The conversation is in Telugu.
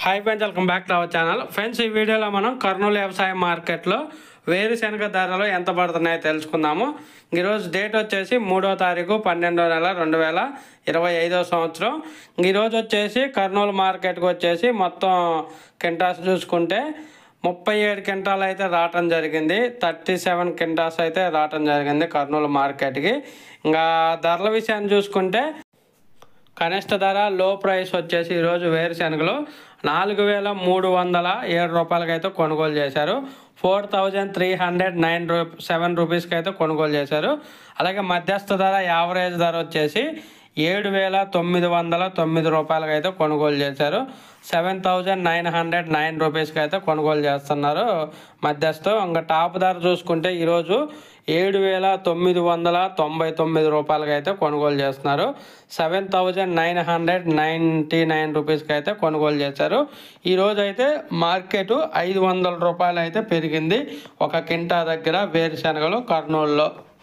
Hi friends, welcome back to our channel. Friends, ఈ వీడియోలో మనం కర్నూలు వ్యవసాయ మార్కెట్లో వేరుశెనగ ధరలు ఎంత పడుతున్నాయో తెలుసుకుందాము. ఈరోజు డేట్ వచ్చేసి 3వ తారీఖు 12వ నెల 2025 సంవత్సరం. ఈరోజు వచ్చేసి కర్నూలు మార్కెట్కి వచ్చేసి మొత్తం కింటాస్ చూసుకుంటే 37 క్వింటాలు అయితే రావటం జరిగింది. 37 క్వింటాస్ అయితే రావటం జరిగింది కర్నూలు మార్కెట్కి. ఇంకా ధరల విషయాన్ని చూసుకుంటే కనిష్ట ధర లో ప్రైస్ వచ్చేసి ఈరోజు వేరుశెనగలు 4,307 రూపాయలకి అయితే కొనుగోలు చేశారు. 4,307 రూపీస్కి అయితే కొనుగోలు చేశారు. అలాగే మధ్యస్థ ధర యావరేజ్ ధర వచ్చేసి 7,909 రూపాయలకి అయితే కొనుగోలు చేశారు. 7,909 రూపీస్కి అయితే కొనుగోలు చేస్తున్నారు మధ్యస్థ. ఇంకా టాప్ ధర చూసుకుంటే ఈరోజు 7,999 రూపాయలకి అయితే కొనుగోలు చేస్తున్నారు. 7,999 రూపీస్కి అయితే కొనుగోలు చేశారు. ఈరోజు అయితే మార్కెట్ 500 రూపాయలు అయితే పెరిగింది ఒక కింటా దగ్గర వేరుశెనగలు కర్నూలులో.